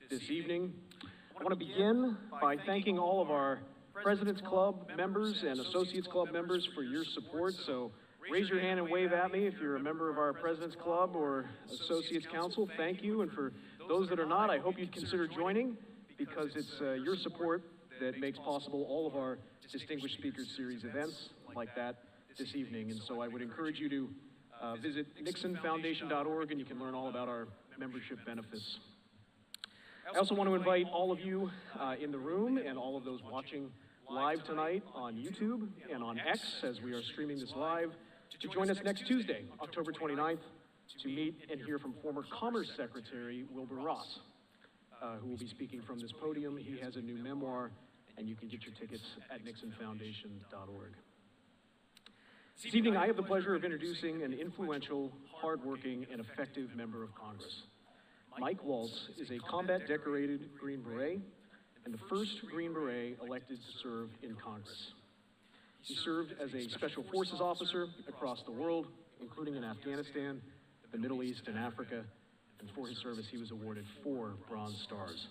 this evening. I want to begin by thanking all of our President's Club members and Associates Club members for your support. So raise your hand and wave at me if you're a member of our President's Club or Associates Council. Thank you. And for those that are not, I hope you'd consider joining, because it's your support that makes possible all of our Distinguished Speakers Series events like that this evening. And so I would encourage you to visit nixonfoundation.org, and you can learn all about our membership benefits. I also want to invite all of you in the room and all of those watching live tonight on YouTube and on X, as we are streaming this live, to join us next Tuesday, October 29th, to meet and hear from former Commerce Secretary Wilbur Ross, who will be speaking from this podium. He has a new memoir, and you can get your tickets at nixonfoundation.org. This evening, I have the pleasure of introducing an influential, hardworking, and effective member of Congress. Mike Waltz is a combat-decorated Green Beret and the first Green Beret elected to serve in Congress. He served as a Special Forces officer across the world, including in Afghanistan, the Middle East, and Africa, and for his service, he was awarded 4 Bronze Stars.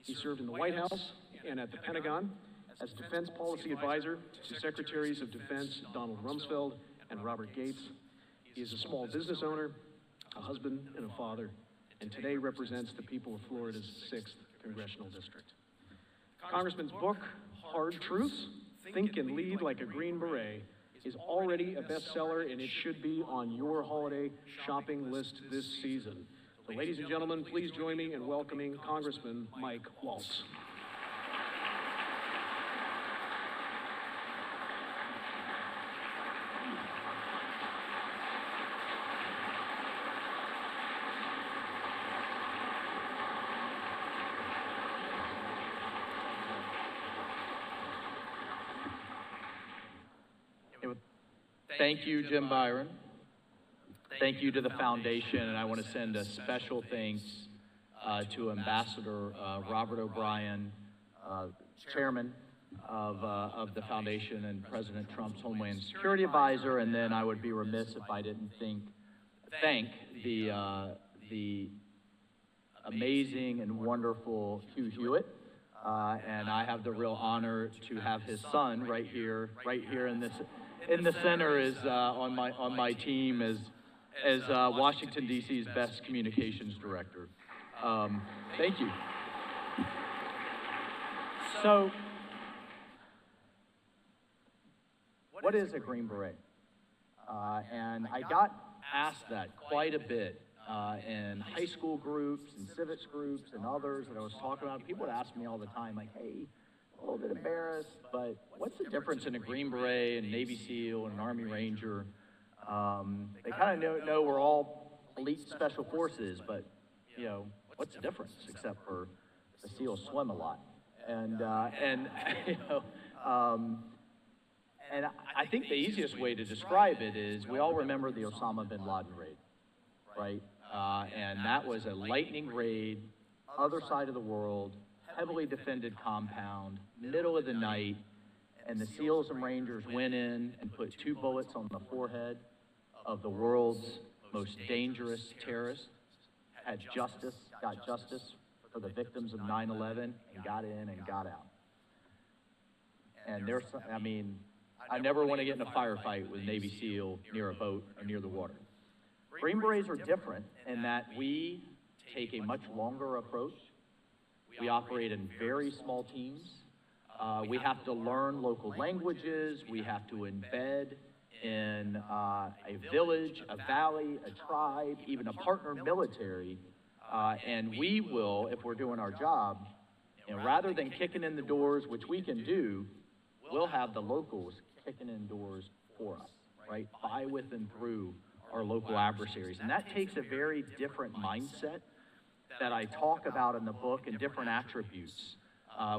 He served in the White House and at the Pentagon as Defense Policy Advisor to Secretaries of Defense Donald Rumsfeld and Robert Gates. He is a small business owner, a husband, and a father, and today represents the people of Florida's 6th Congressional District. Congressman's book, Hard Truths, Think and Lead Like a Green Beret, is already a bestseller, and it should be on your holiday shopping list this season. So ladies and gentlemen, please join me in welcoming Congressman Mike Waltz. Thank you, Jim Byron. Thank you to the foundation, and I want to send a special thanks to Ambassador Robert O'Brien, Chairman of the foundation and President Trump's Homeland Security Advisor, and then I would be remiss if I didn't thank the amazing and wonderful Hugh Hewitt, and I have the real honor to have his son right here in the center is on my team as Washington, D.C.'s best communications director. Thank you. So, what is a Green Beret? And I got asked that quite a bit in high school groups and civics groups and others that I was talking about. People would ask me all the time, like, hey, a little bit embarrassed, but what's the difference in a Green Beret and Navy SEAL and an Army Ranger? They kind of know we're all elite special forces, but, you know, what's the difference except for the SEALs swim a lot? And you know, and I think the easiest way to describe it is we all remember the Osama bin Laden raid, right? And that was a lightning raid, other side of the world, heavily defended compound, middle of the night, and the SEALs and Rangers went in and put 2 bullets on the forehead of the world's most dangerous terrorist, got justice for the victims of 9/11, and got in and got out. And there's, I mean, I never want to get in a firefight with Navy SEAL near a boat or near the water. Green Berets are different in that we take a much longer approach. We operate in very small teams. We have to learn local languages. We have to embed in a village, a valley, a tribe, even a partner military. And we will, if we're doing our job, you know, rather than kicking in the doors, which we can do, we'll have the locals kicking in doors for us, right? By, with, and through our local adversaries. And that takes a very different mindset that I talk about in the book, and different attributes.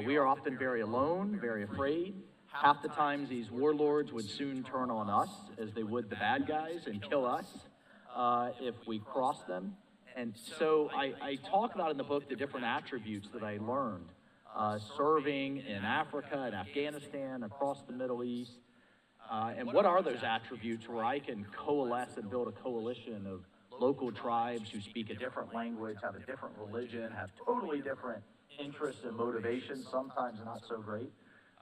We are often very alone, very afraid. Half the times these warlords would soon turn on us as they would the bad guys and kill us if we cross them. And so I talk about in the book the different attributes that I learned serving in Africa and Afghanistan, across the Middle East. And what are those attributes where I can coalesce and build a coalition of local tribes who speak a different language, have a different religion, have totally different interests and motivations, sometimes not so great.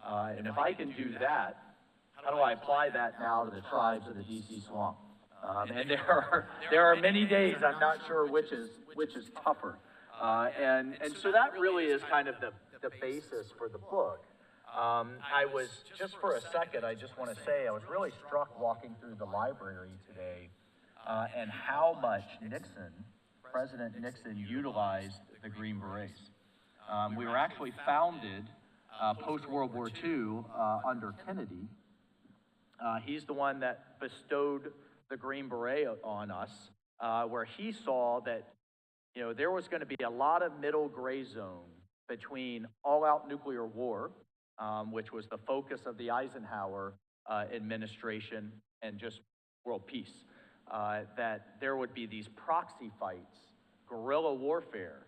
And if I can do that, how do I apply that now to the tribes of the DC Swamp? And there are many days I'm not sure which is tougher. And so that really is kind of the basis for the book. I was, just for a second, I just want to say, I was really struck walking through the library today and how much President Nixon utilized the Green Berets. We were actually founded post-World War II under Kennedy. He's the one that bestowed the Green Beret on us, where he saw that, you know, there was going to be a lot of middle gray zone between all-out nuclear war, which was the focus of the Eisenhower administration, and just world peace. That there would be these proxy fights, guerrilla warfare,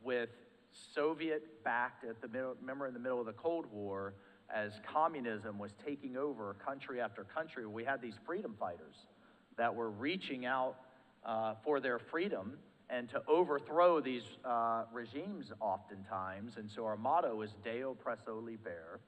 with Soviet-backed remember in the middle of the Cold War, as communism was taking over country after country, we had these freedom fighters that were reaching out for their freedom and to overthrow these regimes oftentimes. And so our motto is Deo Presso Liber,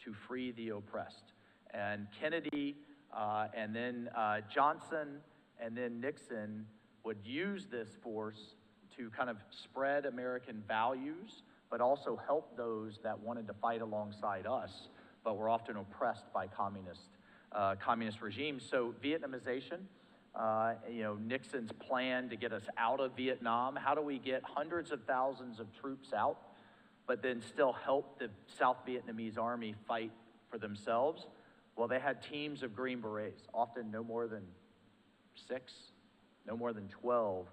to free the oppressed. And Kennedy and then Johnson and then Nixon would use this force to kind of spread American values, but also help those that wanted to fight alongside us, but were often oppressed by communist regimes. So Vietnamization, you know, Nixon's plan to get us out of Vietnam. How do we get hundreds of thousands of troops out, but then still help the South Vietnamese army fight for themselves? Well, they had teams of Green Berets, often no more than 6, no more than 12,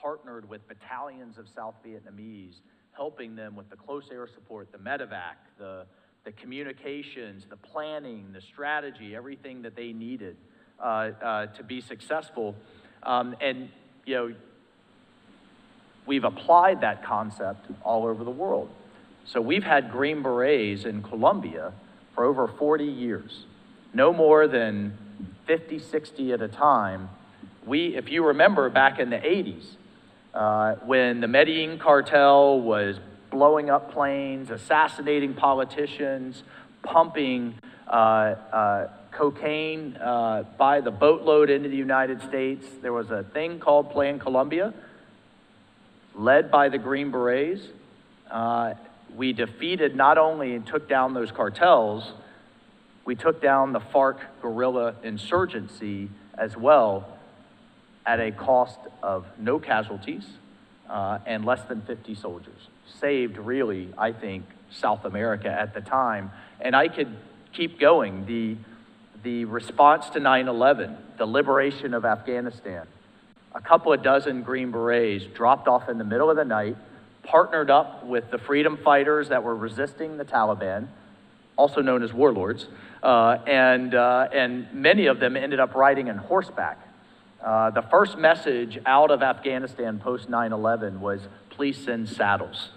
partnered with battalions of South Vietnamese, helping them with the close air support, the medevac, the communications, the planning, the strategy, everything that they needed to be successful. And, you know, we've applied that concept all over the world. So we've had Green Berets in Colombia for over 40 years, no more than 50, 60 at a time. If you remember back in the 80s, when the Medellin cartel was blowing up planes, assassinating politicians, pumping cocaine by the boatload into the United States, there was a thing called Plan Colombia, led by the Green Berets. We defeated not only and took down those cartels, we took down the FARC guerrilla insurgency as well, at a cost of no casualties and less than 50 soldiers. Saved, really, I think, South America at the time. And I could keep going. The response to 9/11, the liberation of Afghanistan, a couple of dozen Green Berets dropped off in the middle of the night, partnered up with the freedom fighters that were resisting the Taliban, also known as warlords, and many of them ended up riding on horseback. The first message out of Afghanistan post 9/11 was, please send saddles.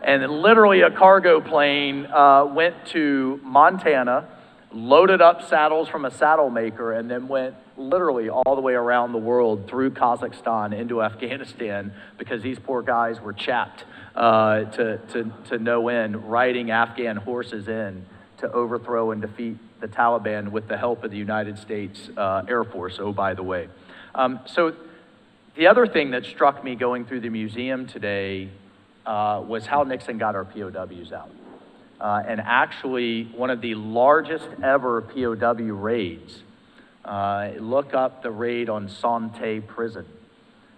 And then literally a cargo plane went to Montana, loaded up saddles from a saddle maker, and then went literally all the way around the world through Kazakhstan into Afghanistan, because these poor guys were chapped to no end, riding Afghan horses in to overthrow and defeat the Taliban with the help of the United States Air Force, oh, by the way. So the other thing that struck me going through the museum today was how Nixon got our POWs out. And actually, one of the largest ever POW raids, look up the raid on Santé Prison,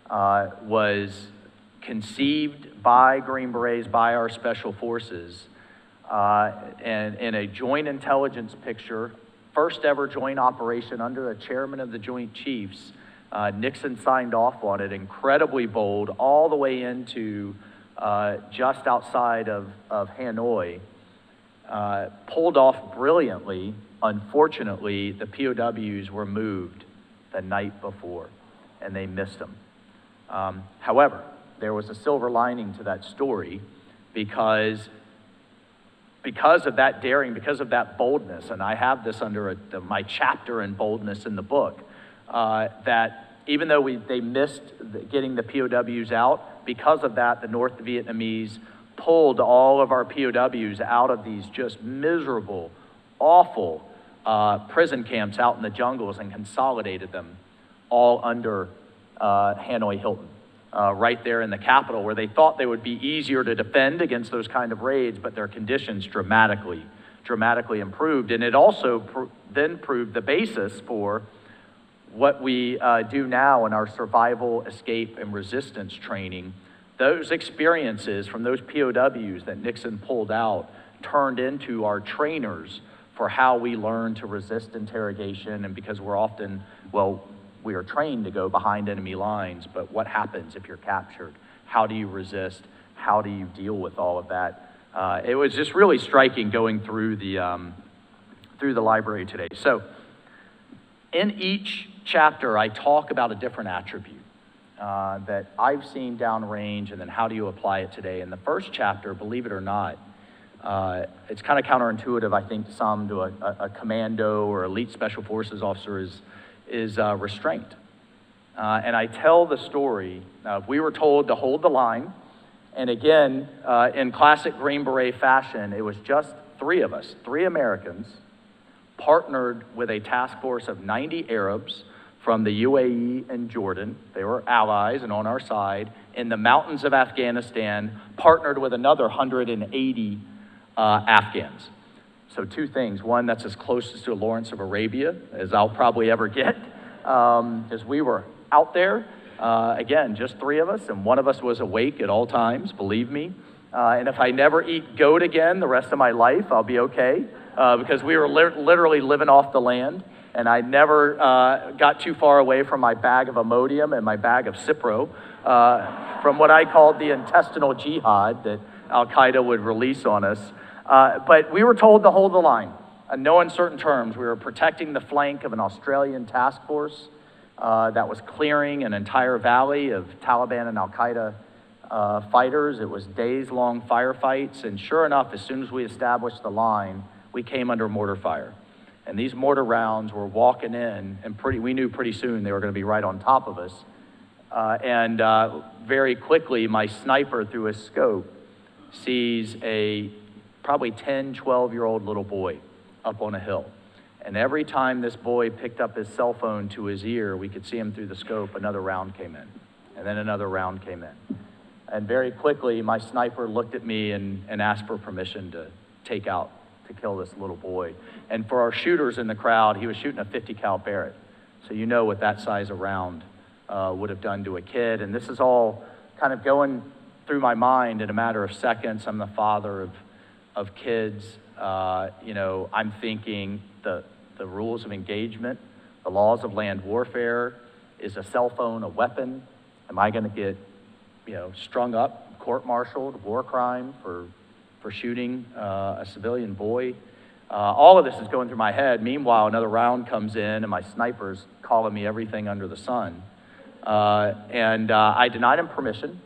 was conceived by Green Berets, by our special forces, and in a joint intelligence picture, first ever joint operation under the chairman of the Joint Chiefs. Nixon signed off on it, incredibly bold, all the way into just outside of Hanoi. Pulled off brilliantly. Unfortunately, the POWs were moved the night before, and they missed them. However, there was a silver lining to that story, because of that daring, because of that boldness, and I have this under my chapter in boldness in the book, that even though they missed getting the POWs out, because of that, the North Vietnamese pulled all of our POWs out of these just miserable, awful prison camps out in the jungles and consolidated them all under Hanoi Hilton, right there in the capital, where they thought they would be easier to defend against those kind of raids, but their conditions dramatically improved. And it also then proved the basis for what we do now in our survival, escape, and resistance training. Those experiences from those POWs that Nixon pulled out turned into our trainers for how we learn to resist interrogation, and because we're often, well, we are trained to go behind enemy lines, but what happens if you're captured? How do you resist? How do you deal with all of that? It was just really striking going through the library today. So in each chapter, I talk about a different attribute that I've seen downrange, and then how do you apply it today? In the first chapter, believe it or not, it's kind of counterintuitive, I think, to some, to a commando or elite special forces officer is restraint. And I tell the story of, we were told to hold the line, and again, in classic Green Beret fashion, it was just 3 of us, 3 Americans, partnered with a task force of 90 Arabs from the UAE and Jordan. They were allies and on our side, in the mountains of Afghanistan, partnered with another 180 Afghans. So 2 things. One, that's as close to Lawrence of Arabia as I'll probably ever get, because we were out there, again, just 3 of us, and 1 of us was awake at all times, believe me. And if I never eat goat again the rest of my life, I'll be okay, because we were literally living off the land, and I never got too far away from my bag of Imodium and my bag of Cipro, from what I called the intestinal jihad that Al-Qaeda would release on us. But we were told to hold the line. In no uncertain terms, we were protecting the flank of an Australian task force that was clearing an entire valley of Taliban and Al-Qaeda fighters. It was days-long firefights, and sure enough, as soon as we established the line, we came under mortar fire. And these mortar rounds were walking in, and we knew pretty soon they were going to be right on top of us. And very quickly, my sniper, through his scope, sees a probably 10, 12-year-old little boy up on a hill. And every time this boy picked up his cell phone to his ear, we could see him through the scope, another round came in, and then another round came in. And very quickly, my sniper looked at me and asked for permission to kill this little boy. And for our shooters in the crowd, he was shooting a 50 cal Barrett. So you know what that size of round would have done to a kid. And this is all kind of going through my mind in a matter of seconds. I'm the father of kids. You know, I'm thinking the rules of engagement, the laws of land warfare. Is a cell phone a weapon? Am I going to get, strung up, court-martialed, war crime for shooting a civilian boy? All of this is going through my head. Meanwhile, another round comes in, and my sniper's calling me everything under the sun. And I denied him permission.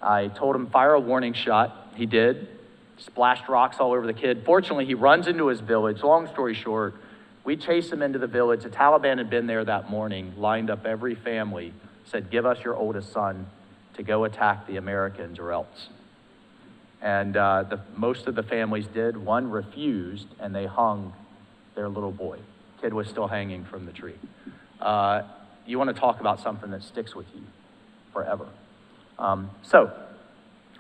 I told him, fire a warning shot. He did. Splashed rocks all over the kid. Fortunately, he runs into his village. Long story short, we chased him into the village. The Taliban had been there that morning, lined up every family, said, give us your oldest son to go attack the Americans or else. And most of the families did. One refused, and they hung their little boy. Kid was still hanging from the tree. You want to talk about something that sticks with you forever. So,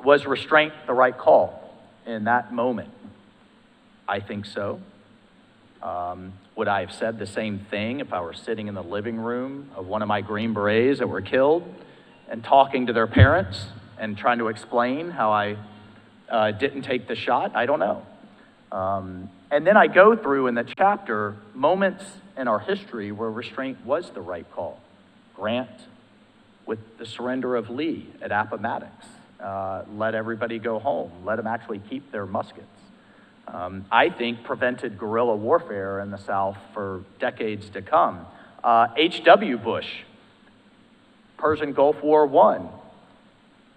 was restraint the right call in that moment? I think so. Would I have said the same thing if I were sitting in the living room of one of my Green Berets that were killed and talking to their parents and trying to explain how I didn't take the shot? I don't know. And then I go through in the chapter moments in our history where restraint was the right call. Grant, with the surrender of Lee at Appomattox, let everybody go home, let them actually keep their muskets. I think prevented guerrilla warfare in the South for decades to come. H.W. Bush, Persian Gulf War I,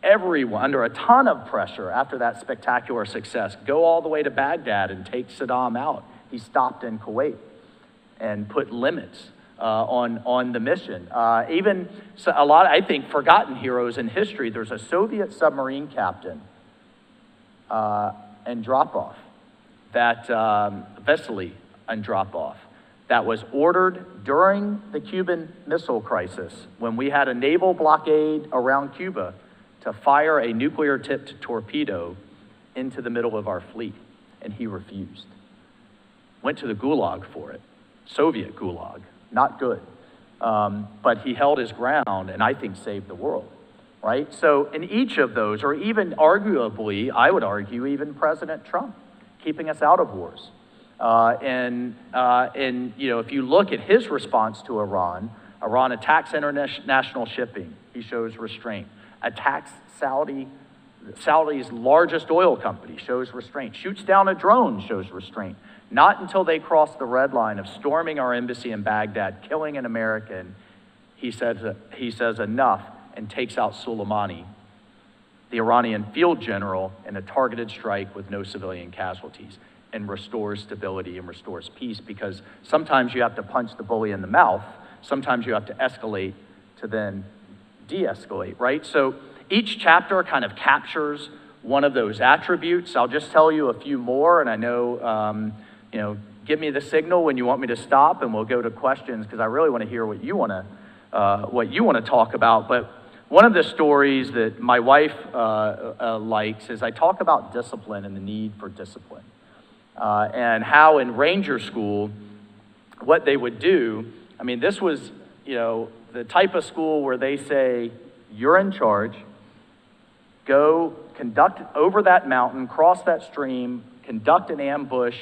everyone under a ton of pressure after that spectacular success, go all the way to Baghdad and take Saddam out. He stopped in Kuwait and put limits on the mission. Even so, a lot, I think, forgotten heroes in history. There's a Soviet submarine captain, Andropov, Vasily Andropov, that was ordered during the Cuban Missile Crisis, when we had a naval blockade around Cuba, to fire a nuclear-tipped torpedo into the middle of our fleet, and he refused. Went to the Gulag for it, Soviet Gulag, not good. But he held his ground, and I think saved the world, right? So in each of those, or even arguably, I would argue, even President Trump, keeping us out of wars. And you know, if you look at his response to Iran, Iran attacks international shipping, he shows restraint. Attacks Saudi's largest oil company, shows restraint. Shoots down a drone, shows restraint. Not until they cross the red line of storming our embassy in Baghdad, killing an American, he says enough, and takes out Soleimani, the Iranian field general, in a targeted strike with no civilian casualties, and restores stability and restores peace, because sometimes you have to punch the bully in the mouth, sometimes you have to escalate to then de-escalate, right? So each chapter kind of captures one of those attributes. I'll just tell you a few more, and I know, you know, give me the signal when you want me to stop, and we'll go to questions, because I really want to hear what you want to talk about. But one of the stories that my wife likes is I talk about discipline and the need for discipline. And how in Ranger School, what they would do, I mean, this was, you know, the type of school where they say, you're in charge, go conduct over that mountain, cross that stream, conduct an ambush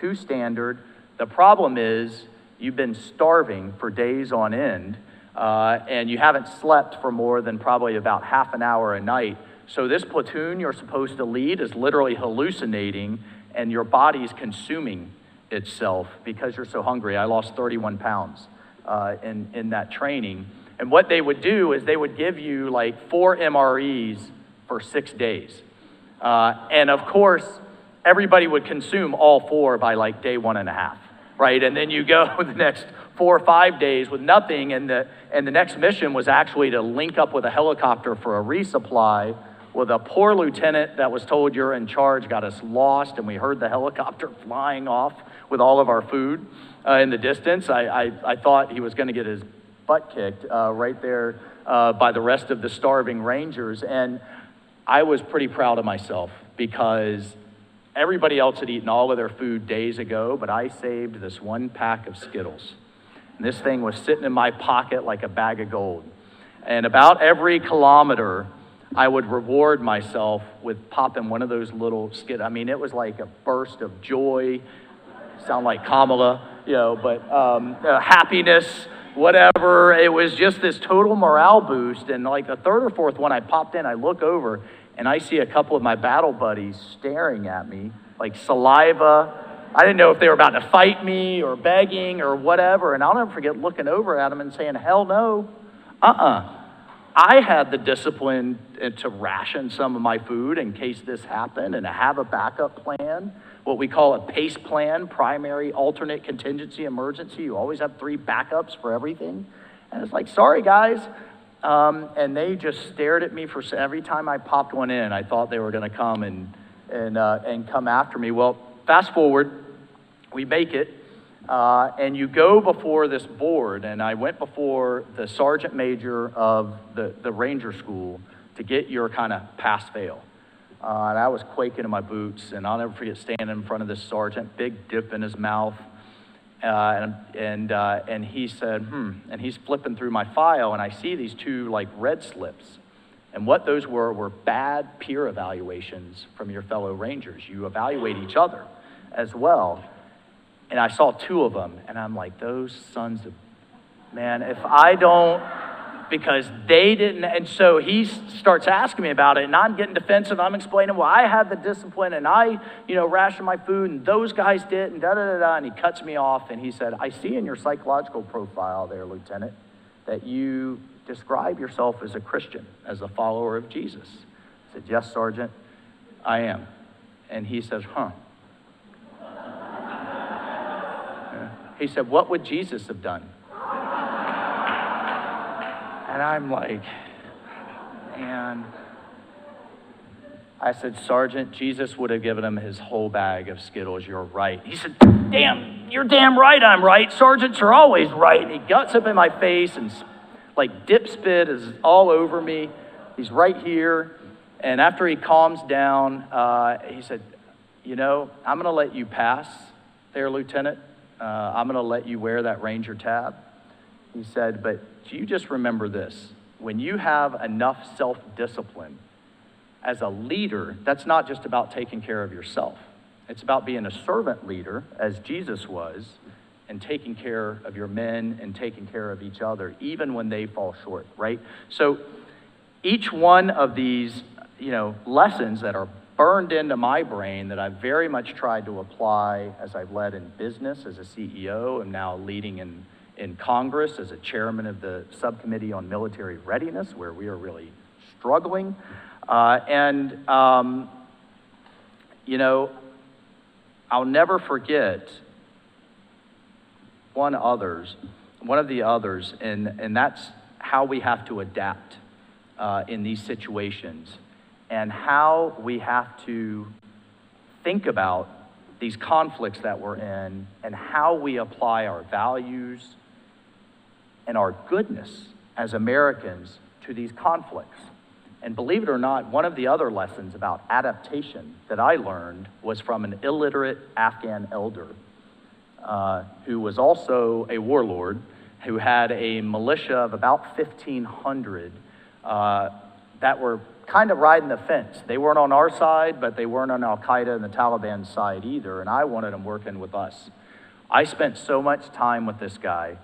to standard. The problem is you've been starving for days on end, and you haven't slept for more than probably about half an hour a night. So this platoon you're supposed to lead is literally hallucinating, and your body's consuming itself because you're so hungry. I lost 31 pounds in that training. And what they would do is they would give you like 4 MREs for 6 days. And of course, everybody would consume all 4 by like day 1.5, right? And then you go the next 4 or 5 days with nothing, and the next mission was actually to link up with a helicopter for a resupply. Well, the poor lieutenant that was told you're in charge got us lost, and we heard the helicopter flying off with all of our food in the distance. I thought he was going to get his butt kicked right there by the rest of the starving Rangers. And I was pretty proud of myself, because everybody else had eaten all of their food days ago, but I saved this 1 pack of Skittles. And this thing was sitting in my pocket like a bag of gold. And about every kilometer, I would reward myself with popping one of those little Skittles. I mean, it was like a burst of joy. Sound like Kamala, you know, but happiness, whatever. It was just this total morale boost. And like the 3rd or 4th one I popped in, I look over and I see a couple of my battle buddies staring at me like saliva. I didn't know if they were about to fight me or begging or whatever. And I'll never forget looking over at them and saying, hell no, I had the discipline to ration some of my food in case this happened, and to have a backup plan, what we call a PACE plan, primary, alternate, contingency, emergency. You always have 3 backups for everything. And it's like, sorry guys. And they just stared at me for every time I popped one in. I thought they were going to come and come after me. Well, fast forward, we make it. And you go before this board, and I went before the sergeant major of the Ranger School to get your kind of pass-fail. And I was quaking in my boots, and I'll never forget standing in front of this sergeant, big dip in his mouth, and he said, and he's flipping through my file, and I see these 2 like red slips. And what those were bad peer evaluations from your fellow Rangers. You evaluate each other as well. And I saw 2 of them, and I'm like, those sons of, man, if I don't, because they didn't. And so he starts asking me about it, and I'm getting defensive. I'm explaining, well, I had the discipline, and I, you know, rationed my food, and those guys did, and da-da-da-da. And he cuts me off, and he said, I see in your psychological profile there, Lieutenant, that you describe yourself as a Christian, as a follower of Jesus. I said, yes, Sergeant, I am. And he says, He said, what would Jesus have done? And I'm like, man. I said, Sergeant, Jesus would have given him his whole bag of Skittles. You're right. He said, damn, you're damn right I'm right. Sergeants are always right. And he guts up in my face and like dip spit is all over me. He's right here. And after he calms down, he said, you know, I'm going to let you pass there, Lieutenant. I'm going to let you wear that Ranger tab. He said, but you just remember this. When you have enough self-discipline as a leader, that's not just about taking care of yourself. It's about being a servant leader, as Jesus was, and taking care of your men and taking care of each other, even when they fall short, right? So each one of these, lessons that are burned into my brain that I've very much tried to apply as I've led in business as a CEO and now leading in Congress as a chairman of the Subcommittee on Military Readiness, where we are really struggling. I'll never forget one of the others, and that's how we have to adapt in these situations, and how we have to think about these conflicts that we're in, and how we apply our values and our goodness as Americans to these conflicts. And believe it or not, one of the other lessons about adaptation that I learned was from an illiterate Afghan elder who was also a warlord, who had a militia of about 1,500 that were kind of riding the fence. They weren't on our side, but they weren't on Al-Qaeda and the Taliban side either, and I wanted them working with us. I spent so much time with this guy.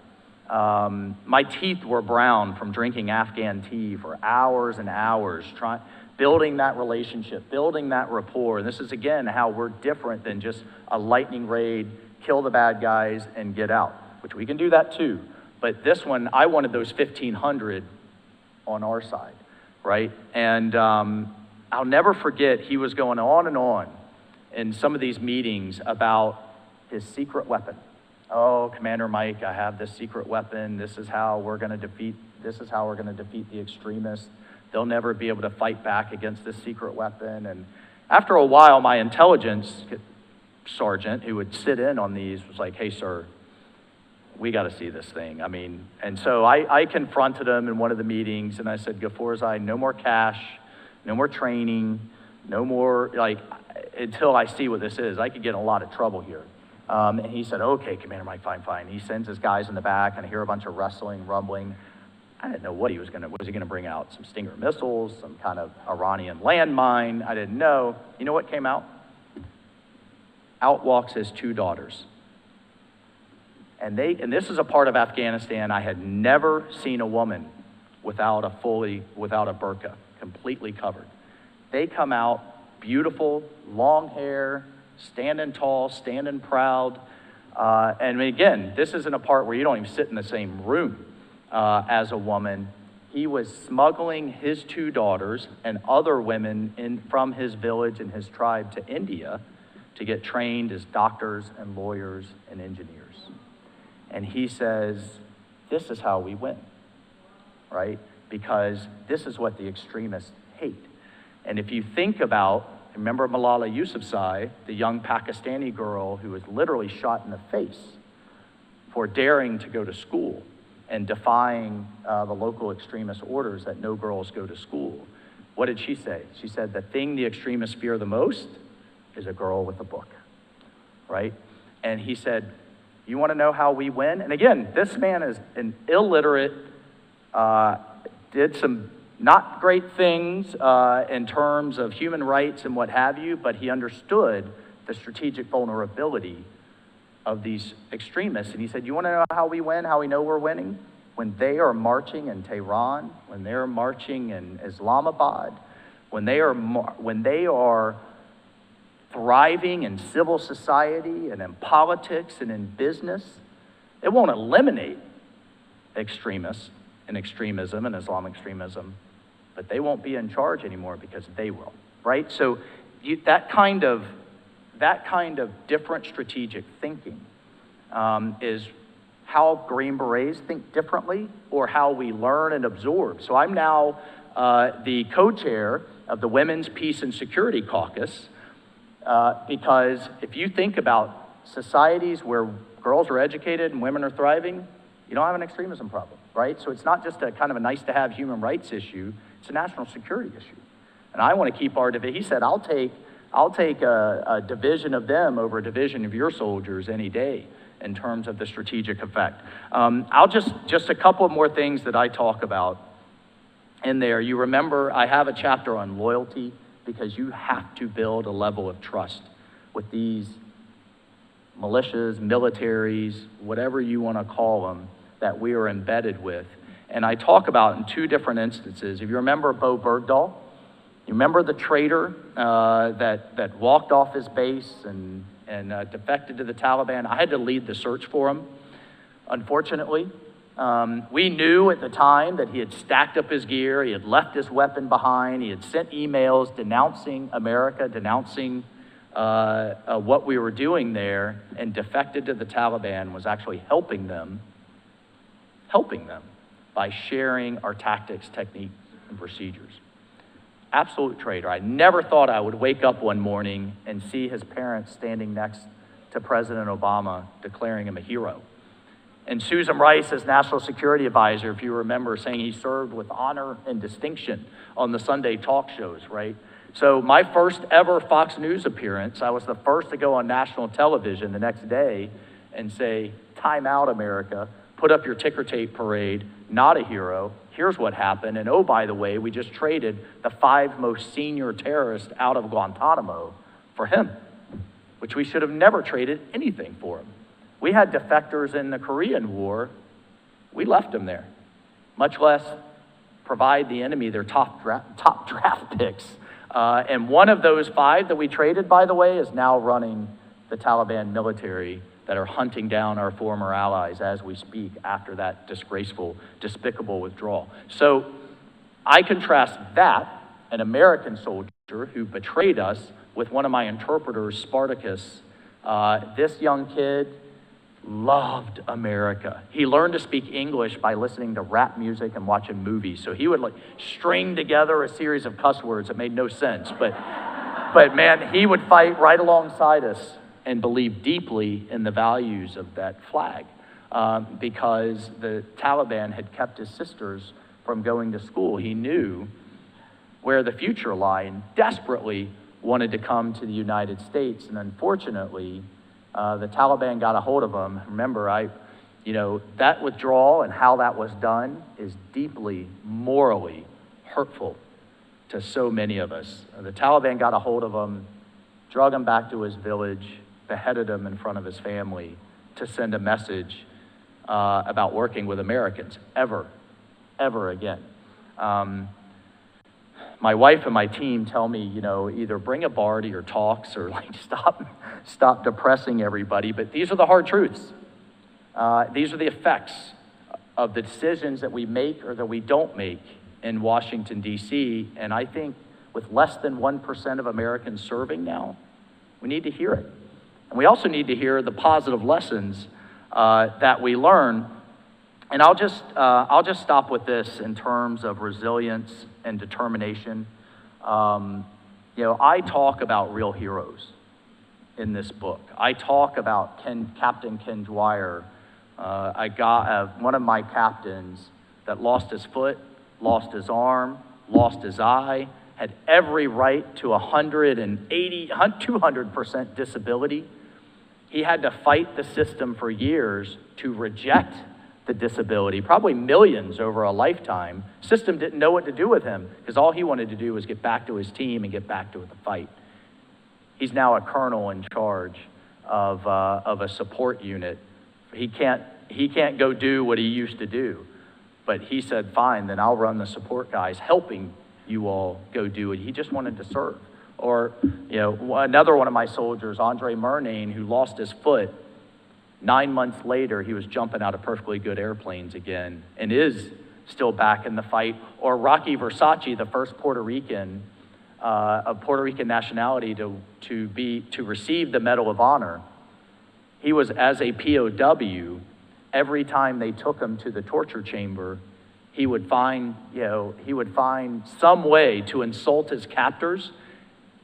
My teeth were brown from drinking Afghan tea for hours and hours, building that relationship, building that rapport. And this is, again, how we're different than just a lightning raid, kill the bad guys, and get out, which we can do that too. But this one, I wanted those 1,500 on our side, right? And I'll never forget, he was going on in some of these meetings about his secret weapon. Oh, Commander Mike, I have this secret weapon. This is how we're going to defeat the extremists. They'll never be able to fight back against this secret weapon. And after a while, my intelligence sergeant, who would sit in on these, was like, hey, sir, we got to see this thing. And so I confronted him in one of the meetings, and I said, Gaforzai, no more cash, no more training, no more, until I see what this is. I could get in a lot of trouble here. And he said, okay, Commander Mike, fine. He sends his guys in the back, and I hear a bunch of rustling, rumbling. I didn't know what he was was he gonna bring out some Stinger missiles, some kind of Iranian landmine? I didn't know. You know what came out? Out walks his 2 daughters. And this is a part of Afghanistan, I had never seen a woman without a burqa, completely covered. They come out beautiful, long hair, standing tall, standing proud. And again, this isn't a part where you don't even sit in the same room as a woman. He was smuggling his 2 daughters and other women from his village and his tribe to India to get trained as doctors and lawyers and engineers. And he says, this is how we win, right? Because this is what the extremists hate. And if you think about, remember Malala Yousafzai, the young Pakistani girl who was literally shot in the face for daring to go to school and defying the local extremist orders that no girls go to school. What did she say? She said, the thing the extremists fear the most is a girl with a book, right? And he said, you want to know how we win? And again, this man is an illiterate, did some not great things in terms of human rights and what have you, but he understood the strategic vulnerability of these extremists. And he said, you want to know how we win, how we know we're winning? When they are marching in Tehran, when they're marching in Islamabad, when they are thriving in civil society and in politics and in business, it won't eliminate extremists and extremism and Islamic extremism, but they won't be in charge anymore because they will, right? So that kind of different strategic thinking is how Green Berets think differently or how we learn and absorb. So I'm now the co-chair of the Women's Peace and Security Caucus because if you think about societies where girls are educated and women are thriving, you don't have an extremism problem, right? So it's not just a kind of a nice to have human rights issue, it's a national security issue. And I want to keep our division. He said, I'll take a division of them over a division of your soldiers any day in terms of the strategic effect. I'll just a couple of more things that I talk about in there. You remember I have a chapter on loyalty because you have to build a level of trust with these militias, militaries, whatever you want to call them, that we are embedded with. And I talk about in two different instances. If you remember Bo Bergdahl, you remember the traitor that walked off his base and defected to the Taliban? I had to lead the search for him, unfortunately. We knew at the time that he had stacked up his gear, he had left his weapon behind, he had sent emails denouncing America, denouncing what we were doing there, and defected to the Taliban, was actually helping them by sharing our tactics, techniques, and procedures. Absolute traitor. I never thought I would wake up one morning and see his parents standing next to President Obama declaring him a hero. And Susan Rice, as National Security Advisor, if you remember, saying he served with honor and distinction on the Sunday talk shows, right? So my first ever Fox News appearance, I was the first to go on national television the next day and say, time out, America, put up your ticker tape parade, not a hero, here's what happened, and oh, by the way, we just traded the 5 most senior terrorists out of Guantanamo for him, which we should have never traded anything for him. We had defectors in the Korean War, we left them there, much less provide the enemy their top draft picks. And one of those 5 that we traded, by the way, is now running the Taliban military that are hunting down our former allies as we speak after that disgraceful, despicable withdrawal. So I contrast that, an American soldier who betrayed us, with one of my interpreters, Spartacus. This young kid loved America. He learned to speak English by listening to rap music and watching movies. So he would string together a series of cuss words that made no sense. But man, he would fight right alongside us and believe deeply in the values of that flag because the Taliban had kept his sisters from going to school. He knew where the future lay and desperately wanted to come to the United States. And unfortunately, the Taliban got a hold of him. Remember, that withdrawal and how that was done is deeply morally hurtful to so many of us. The Taliban got a hold of him, drug him back to his village, beheaded him in front of his family to send a message about working with Americans ever again. My wife and my team tell me, either bring a bar to your talks or stop depressing everybody, but these are the hard truths. These are the effects of the decisions that we make or that we don't make in Washington, D.C., and I think with less than 1% of Americans serving now, we need to hear it. And we also need to hear the positive lessons that we learn. And I'll just stop with this in terms of resilience and determination. I talk about real heroes in this book. I talk about Captain Ken Dwyer. I got one of my captains that lost his foot, lost his arm, lost his eye, had every right to 200% disability. He had to fight the system for years to reject the disability, probably millions over a lifetime. System didn't know what to do with him because all he wanted to do was get back to his team and get back to the fight. He's now a colonel in charge of a support unit. He can't go do what he used to do, but he said, fine, then I'll run the support guys, helping you all go do it. He just wanted to serve. Or, another one of my soldiers, Andre Murnane, who lost his foot, 9 months later, he was jumping out of perfectly good airplanes again and is still back in the fight. Or Rocky Versace, the first Puerto Rican of Puerto Rican nationality to receive the Medal of Honor. He was, as a POW, every time they took him to the torture chamber, he would find some way to insult his captors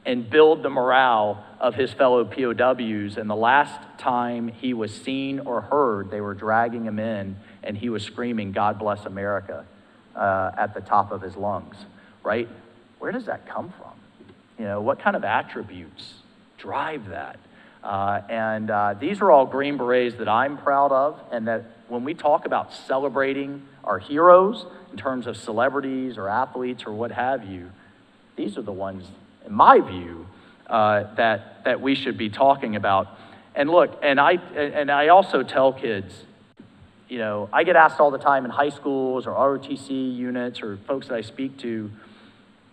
and build the morale of his fellow POWs. And the last time he was seen or heard, they were dragging him in, and he was screaming, "God bless America," at the top of his lungs, right? Where does that come from? What kind of attributes drive that? These are all Green Berets that I'm proud of, and that when we talk about celebrating our heroes in terms of celebrities or athletes or what have you, these are the ones, in my view, that we should be talking about. And look, and I also tell kids, I get asked all the time in high schools or ROTC units or folks that I speak to,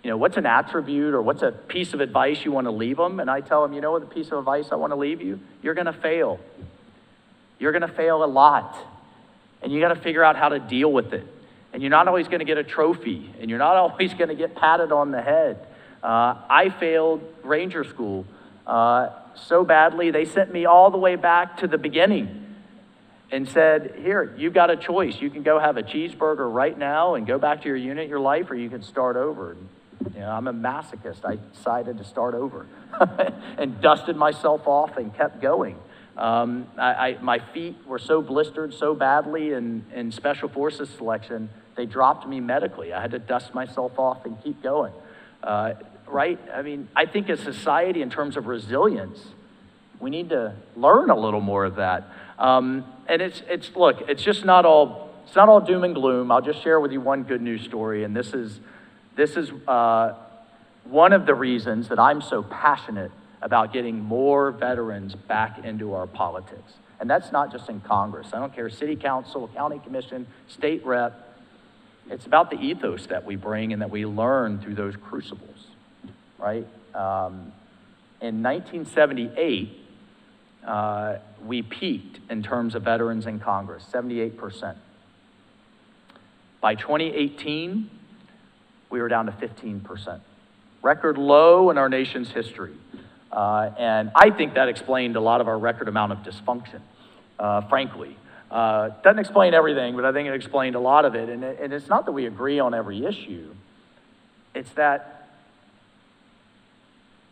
what's an attribute or what's a piece of advice you want to leave them? And I tell them, what the piece of advice I want to leave you? You're going to fail. You're going to fail a lot. And you got to figure out how to deal with it. And you're not always going to get a trophy. And you're not always going to get patted on the head. I failed Ranger School so badly, they sent me all the way back to the beginning and said, here, you've got a choice. You can go have a cheeseburger right now and go back to your unit, your life, or you can start over. I'm a masochist. I decided to start over and dusted myself off and kept going. My feet were so blistered so badly in Special Forces selection, they dropped me medically. I had to dust myself off and keep going. Right? I mean, I think as society, in terms of resilience, we need to learn a little more of that. And look, it's just not all doom and gloom. I'll just share with you one good news story, and this is one of the reasons that I'm so passionate about getting more veterans back into our politics. And that's not just in Congress. I don't care, city council, county commission, state rep. It's about the ethos that we bring and that we learn through those crucibles, right? In 1978, we peaked in terms of veterans in Congress, 78%. By 2018, we were down to 15%. Record low in our nation's history. And I think that explained a lot of our record amount of dysfunction, frankly. Doesn't explain everything, but I think it explained a lot of it. And it's not that we agree on every issue. It's that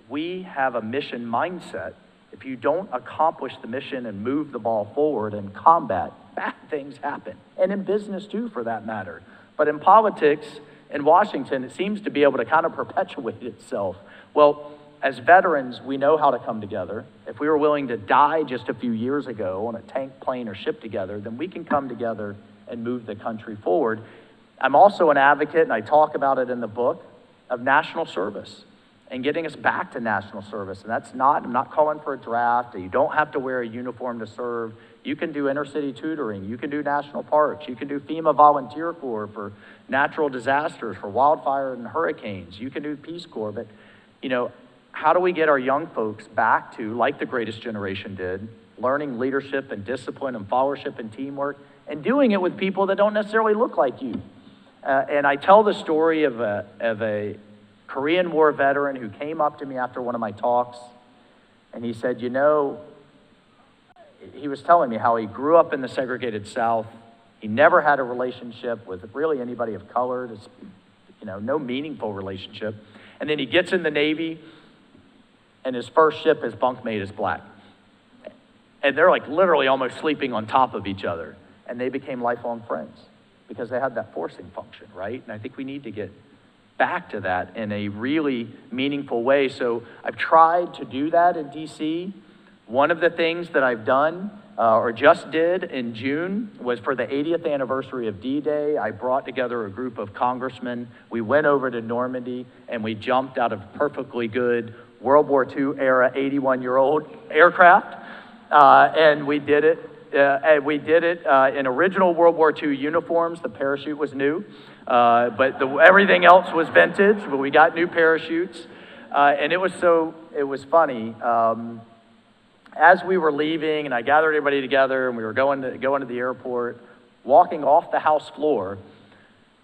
we have a mission mindset. If you don't accomplish the mission and move the ball forward in combat, bad things happen. And in business too, for that matter. But in politics, in Washington, it seems to be able to kind of perpetuate itself. Well, as veterans, we know how to come together. If we were willing to die just a few years ago on a tank, plane, or ship together, then we can come together and move the country forward. I'm also an advocate, and I talk about it in the book, of national service and getting us back to national service. And I'm not calling for a draft. You don't have to wear a uniform to serve. You can do inner-city tutoring. You can do national parks. You can do FEMA Volunteer Corps for natural disasters, for wildfire and hurricanes. You can do Peace Corps. But, how do we get our young folks back to, like the greatest generation did, learning leadership and discipline and followership and teamwork, and doing it with people that don't necessarily look like you? And I tell the story of a Korean War veteran who came up to me after one of my talks, and he said, he was telling me how he grew up in the segregated South. He never had a relationship with really anybody of color, no meaningful relationship. And then he gets in the Navy, and his first ship, his bunkmate is black. And they're like literally almost sleeping on top of each other. And they became lifelong friends because they had that forcing function, right? And I think we need to get back to that in a really meaningful way. So I've tried to do that in DC. One of the things that I've done or just did in June was for the 80th anniversary of D-Day, I brought together a group of congressmen. We went over to Normandy and we jumped out of perfectly good World War II era 81-year-old aircraft. And we did it. In original World War II uniforms. The parachute was new, but everything else was vintage. But we got new parachutes, and it was funny. As we were leaving, and I gathered everybody together, and we were going to the airport, walking off the House floor.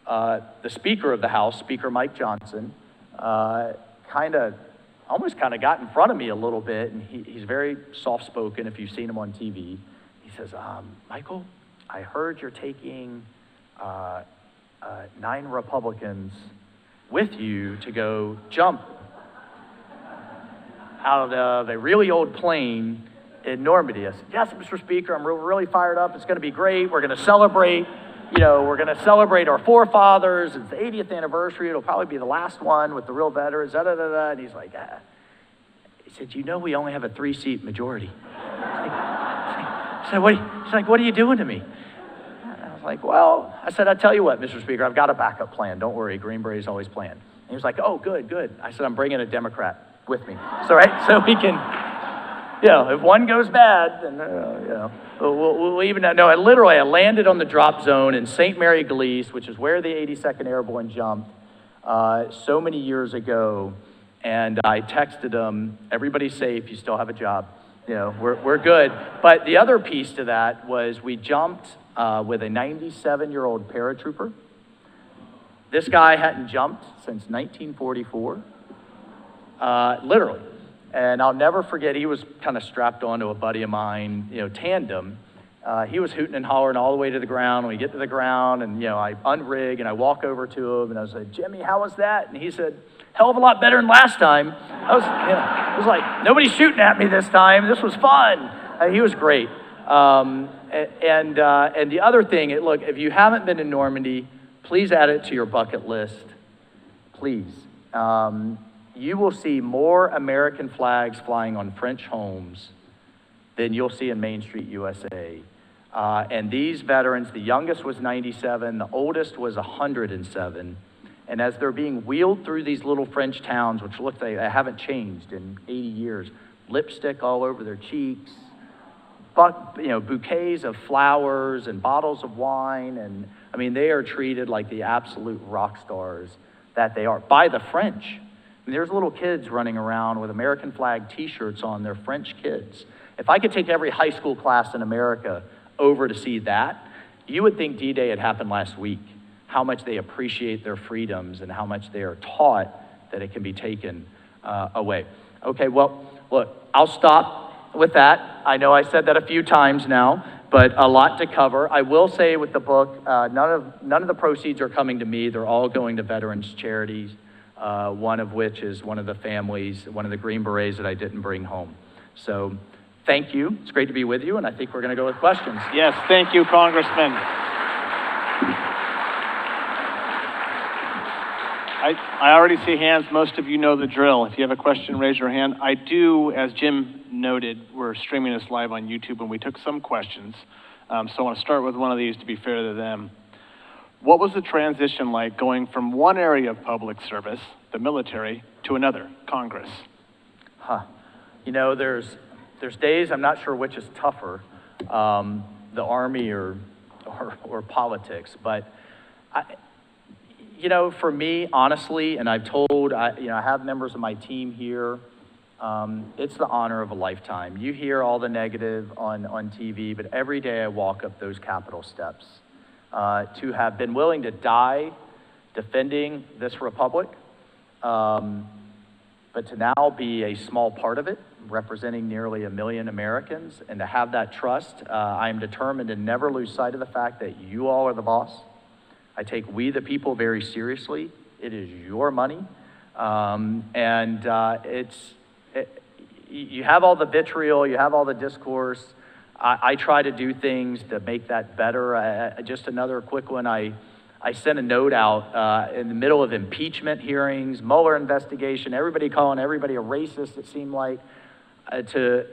The Speaker of the House, Speaker Mike Johnson, almost got in front of me a little bit, and he's very soft-spoken if you've seen him on TV. He says, Michael, I heard you're taking 9 Republicans with you to go jump out of a really old plane in Normandy. I said, yes, Mr. Speaker, I'm really fired up. It's going to be great. We're going to celebrate, we're going to celebrate our forefathers. It's the 80th anniversary. It'll probably be the last one with the real veterans, da-da-da-da. And he's like, ah. He said, we only have a 3-seat majority. I said, he's like, what are you doing to me? I was like, well, I said, I tell you what, Mr. Speaker, I've got a backup plan. Don't worry, Green Beret's always plan. And he was like, oh, good. I said, I'm bringing a Democrat with me. So we can, if one goes bad, then, we'll even, no, I landed on the drop zone in St. Mary Glease, which is where the 82nd Airborne jumped so many years ago. And I texted them, everybody's safe, you still have a job. We're good. But the other piece to that was we jumped with a 97-year-old paratrooper. This guy hadn't jumped since 1944, literally. And I'll never forget, he was kind of strapped onto a buddy of mine, tandem. He was hooting and hollering all the way to the ground. When we get to the ground, and I unrig and I walk over to him and I was like, Jimmy, how was that? And he said, hell of a lot better than last time. It was like, nobody's shooting at me this time. This was fun. He was great. And the other thing, look, if you haven't been to Normandy, please add it to your bucket list. Please. You will see more American flags flying on French homes than you'll see in Main Street, USA. And these veterans, the youngest was 97, the oldest was 107. And as they're being wheeled through these little French towns, which look like they haven't changed in 80 years, lipstick all over their cheeks, bouquets of flowers and bottles of wine. And I mean, they are treated like the absolute rock stars that they are by the French. I mean, there's little kids running around with American flag t-shirts on. They're French kids. If I could take every high school class in America over to see that, you would think D-Day had happened last week. How much they appreciate their freedoms and how much they are taught that it can be taken away. Okay, well, look, I'll stop with that. I know I said that a few times now, but a lot to cover. I will say with the book, none of the proceeds are coming to me. They're all going to veterans charities, one of which is one of the families, one of the Green Berets that I didn't bring home. So thank you. It's great to be with you, and I think we're going to go with questions. Yes, thank you, Congressman. I already see hands. Most of you know the drill. If you have a question, raise your hand. I do, as Jim noted, we're streaming this live on YouTube, and we took some questions. So I want to start with one of these to be fair to them. What was the transition like going from one area of public service, the military, to another, Congress? There's days I'm not sure which is tougher, the Army or politics, but for me, honestly, and I've told, I have members of my team here, it's the honor of a lifetime. You hear all the negative on TV, but every day I walk up those Capitol steps to have been willing to die defending this republic, but to now be a small part of it, representing nearly 1 million Americans, and to have that trust, I am determined to never lose sight of the fact that you all are the boss. I take we the people very seriously. It is your money. You have all the vitriol, you have all the discourse. I try to do things to make that better. Just another quick one, I sent a note out in the middle of impeachment hearings, Mueller investigation, everybody calling everybody a racist, it seemed like, to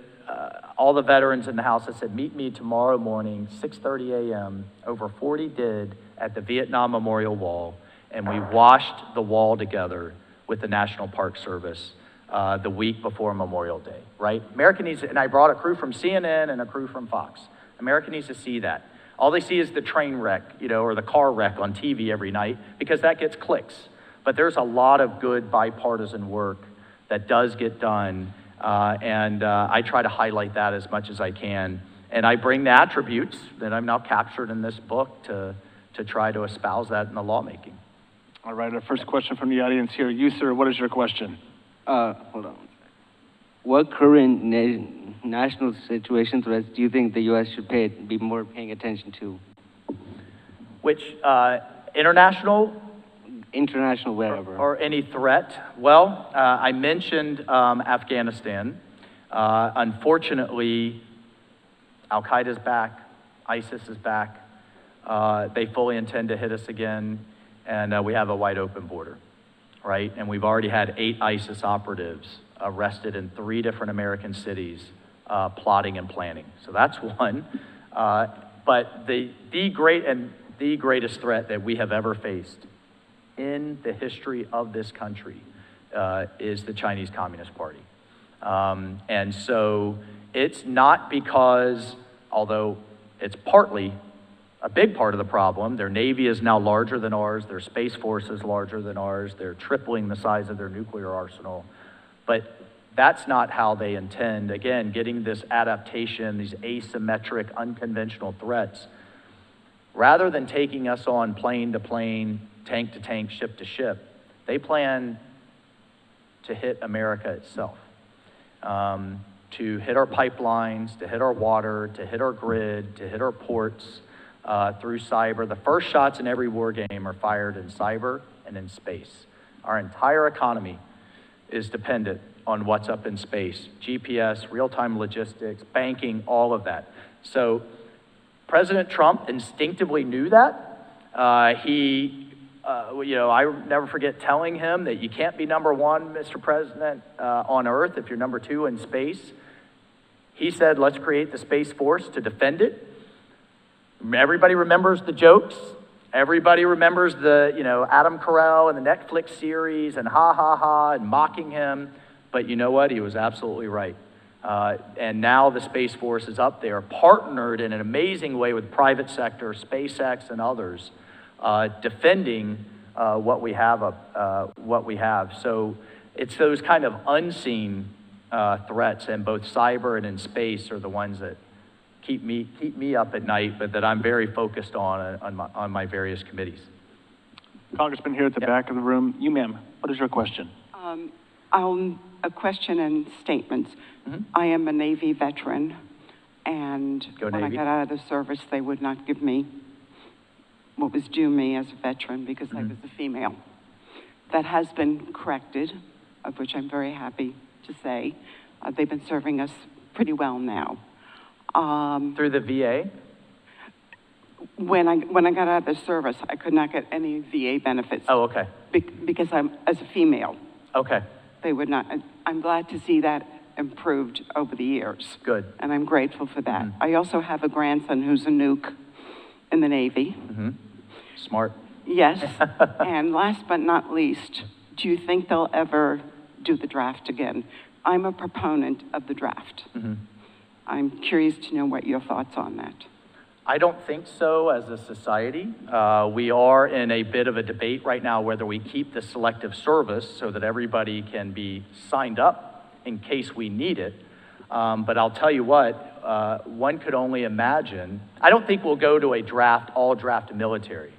all the veterans in the House. I said, meet me tomorrow morning, 6:30 a.m. Over 40 did at the Vietnam Memorial Wall, and we washed the wall together with the National Park Service the week before Memorial Day, right? America needs, and I brought a crew from CNN and a crew from Fox. America needs to see that. All they see is the train wreck, or the car wreck on TV every night, because that gets clicks. But there's a lot of good bipartisan work that does get done, and I try to highlight that as much as I can. And I bring the attributes that I've now captured in this book to try to espouse that in the lawmaking. All right, our first question from the audience here. You, sir, what is your question? Hold on. What current national situation threats do you think the U.S. should be more paying attention to? Which, international International, wherever. or any threat? Well, I mentioned Afghanistan. Unfortunately, Al-Qaeda's back, ISIS is back. They fully intend to hit us again, and we have a wide open border, right? And we've already had 8 ISIS operatives arrested in 3 different American cities, plotting and planning. So that's one. But the greatest threat that we have ever faced in the history of this country is the Chinese Communist Party. And so it's not because, although it's partly a big part of the problem, their Navy is now larger than ours, their Space Force is larger than ours, they're tripling the size of their nuclear arsenal, but that's not how they intend, again, getting this adaptation, these asymmetric, unconventional threats. Rather than taking us on plane to plane, tank to tank, ship to ship, they plan to hit America itself. To hit our pipelines, to hit our water, to hit our grid, to hit our ports, through cyber. The first shots in every war game are fired in cyber and in space. Our entire economy is dependent on what's up in space. GPS, real-time logistics, banking, all of that. So President Trump instinctively knew that. I never forget telling him that you can't be number 1, Mr. President, on Earth if you're number 2 in space. He said, let's create the Space Force to defend it. Everybody remembers the jokes. Everybody remembers the, Adam Carell and the Netflix series and ha, ha, ha, and mocking him. But you know what? He was absolutely right. And now the Space Force is up there, partnered in an amazing way with private sector, SpaceX and others, defending what we have. So it's those kind of unseen threats, and both cyber and in space are the ones that keep me up at night, but that I'm very focused on my various committees. Congressman here at the back of the room. You, ma'am, what is your question? A question and statements. Mm-hmm. I am a Navy veteran, and Go when Navy. I got out of the service, they would not give me what was due me as a veteran because I was a female. That has been corrected, of which I'm very happy to say. They've been serving us pretty well now. Through the VA? When I got out of the service, I could not get any VA benefits. Oh, okay. Because I'm as a female. Okay, They would not. I'm glad to see that improved over the years. good. And I'm grateful for that. I also have a grandson who's a nuke in the Navy. Smart. Yes. And last but not least, do you think they'll ever do the draft again? I'm a proponent of the draft. I'm curious to know what your thoughts on that. I don't think so as a society. We are in a bit of a debate right now whether we keep the selective service so that everybody can be signed up in case we need it. But I'll tell you what, one could only imagine, I don't think we'll go to a draft, all draft military,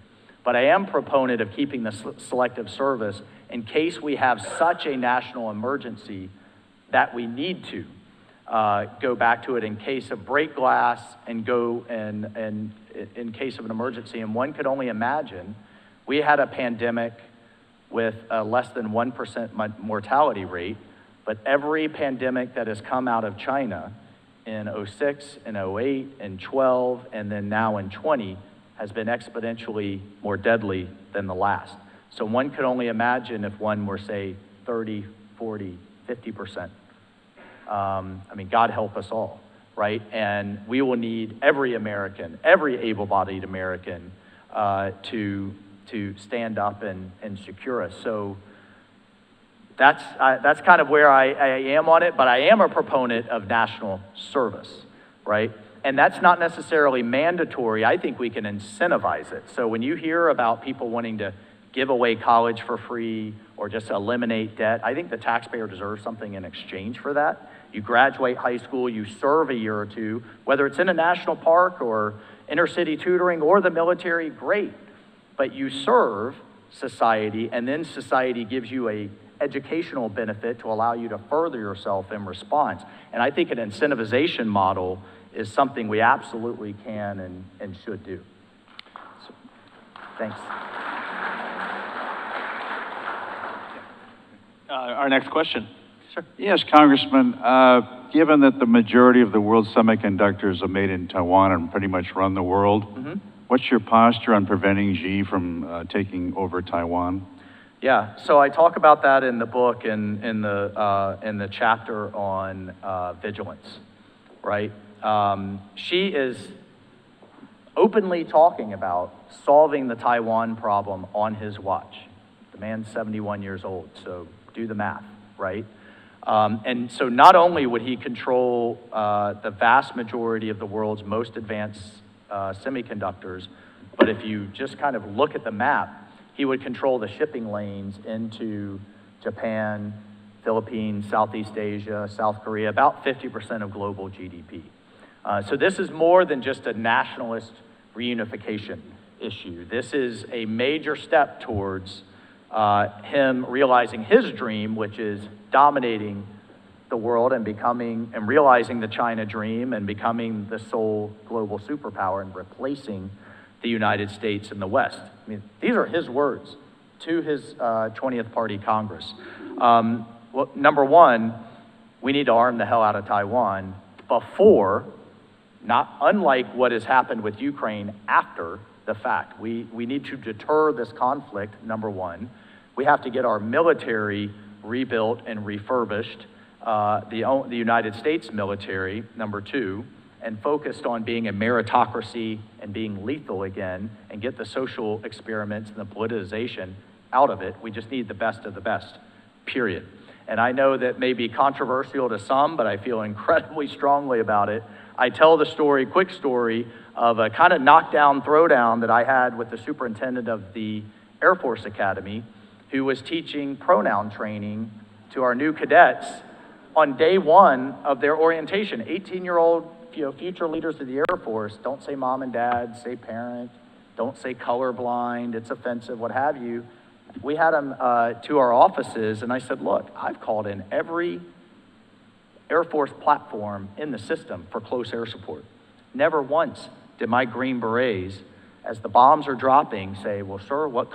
but I am a proponent of keeping the selective service in case we have such a national emergency that we need to go back to it in case of break glass and go and in case of an emergency. And one could only imagine, we had a pandemic with a less than 1% mortality rate, but every pandemic that has come out of China in 06, in 08, in 12, and then now in 20 has been exponentially more deadly than the last. So one could only imagine if one were, say, 30, 40, 50%. I mean, God help us all, right? And we will need every American, every able-bodied American to stand up and secure us. So that's kind of where I am on it, but I am a proponent of national service, right? And that's not necessarily mandatory. I think we can incentivize it. So when you hear about people wanting to give away college for free or just eliminate debt, I think the taxpayer deserves something in exchange for that. You graduate high school, you serve a year or two, whether it's in a national park or inner city tutoring or the military, great. But you serve society, and then society gives you educational benefit to allow you to further yourself in response. And I think an incentivization model is something we absolutely can and should do. So, thanks. Our next question. Sure. Yes, Congressman, given that the majority of the world's semiconductors are made in Taiwan and pretty much run the world, what's your posture on preventing Xi from taking over Taiwan? Yeah, so I talk about that in the book in the chapter on vigilance, right? Xi is openly talking about solving the Taiwan problem on his watch. The man's 71 years old, so do the math, right? And so not only would he control the vast majority of the world's most advanced semiconductors, but if you just kind of look at the map, he would control the shipping lanes into Japan, Philippines, Southeast Asia, South Korea, about 50% of global GDP. So this is more than just a nationalist reunification issue. This is a major step towards him realizing his dream, which is dominating the world and realizing the China dream and becoming the sole global superpower and replacing the United States and the West. I mean, these are his words to his 20th Party Congress. Well, number one, we need to arm the hell out of Taiwan before, not unlike what has happened with Ukraine after the fact. We need to deter this conflict, number one. We have to get our military rebuilt and refurbished, the United States military, number two, and focused on being a meritocracy and being lethal again, and get the social experiments and the politicization out of it. We just need the best of the best, period. And I know that may be controversial to some, but I feel incredibly strongly about it. I tell the story, quick story, of a kind of knockdown, throwdown that I had with the superintendent of the Air Force Academy, who was teaching pronoun training to our new cadets on day one of their orientation. 18-year-old future leaders of the Air Force, don't say mom and dad, say parent, don't say colorblind, it's offensive, what have you. We had them to our offices, and I said, look, I've called in every Air Force platform in the system for close air support. Never once did my Green Berets, as the bombs are dropping, say, well, sir, what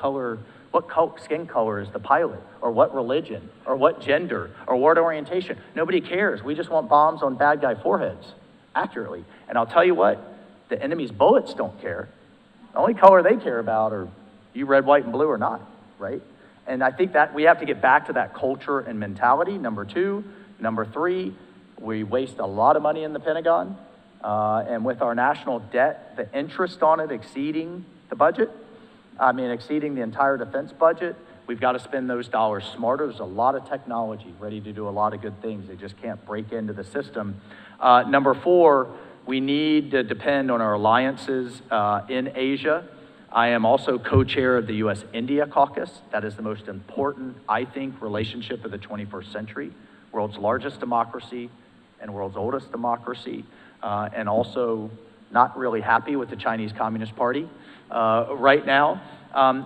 skin color is the pilot, or what religion, or what gender, or what orientation? Nobody cares. We just want bombs on bad guy foreheads, accurately. And I'll tell you what, the enemy's bullets don't care. The only color they care about are you red, white, and blue or not, right? And I think that we have to get back to that culture and mentality, number two. Number three, we waste a lot of money in the Pentagon, and with our national debt, the interest on it exceeding the budget, exceeding the entire defense budget, we've got to spend those dollars smarter. There's a lot of technology ready to do a lot of good things. They just can't break into the system. Number four, we need to depend on our alliances in Asia. I am also co-chair of the U.S.-India caucus. That is the most important, I think, relationship of the 21st century. World's largest democracy and world's oldest democracy, and also not really happy with the Chinese Communist Party right now.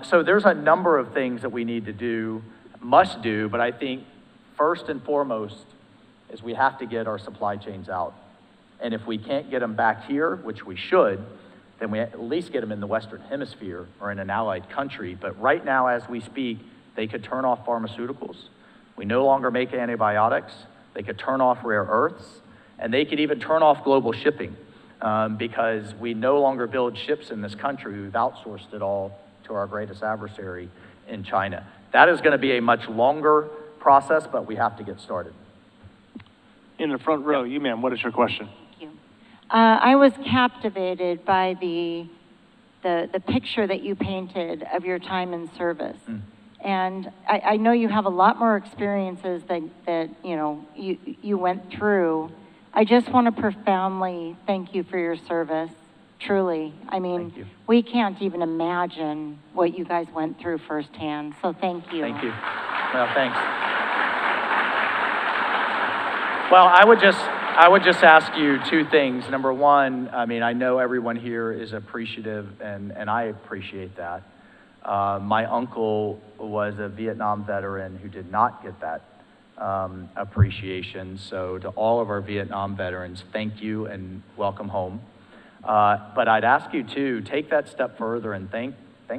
So there's a number of things that we need to do, must do, but I think first and foremost is we have to get our supply chains out. And if we can't get them back here, which we should, then we at least get them in the Western Hemisphere or in an allied country. But right now, as we speak, they could turn off pharmaceuticals. We no longer make antibiotics. They could turn off rare earths, and they could even turn off global shipping because we no longer build ships in this country. We've outsourced it all to our greatest adversary in China. That is going to be a much longer process, but we have to get started. In the front row, you ma'am, what is your question? Thank you. I was captivated by the picture that you painted of your time in service. And I know you have a lot more experiences that you went through. I just want to profoundly thank you for your service, truly. I mean, we can't even imagine what you guys went through firsthand, so thank you. Thank you. Well, thanks. Well, I would just ask you two things. Number one, I know everyone here is appreciative, and I appreciate that. My uncle was a Vietnam veteran who did not get that appreciation. So to all of our Vietnam veterans, thank you and welcome home. But I'd ask you to take that step further and thank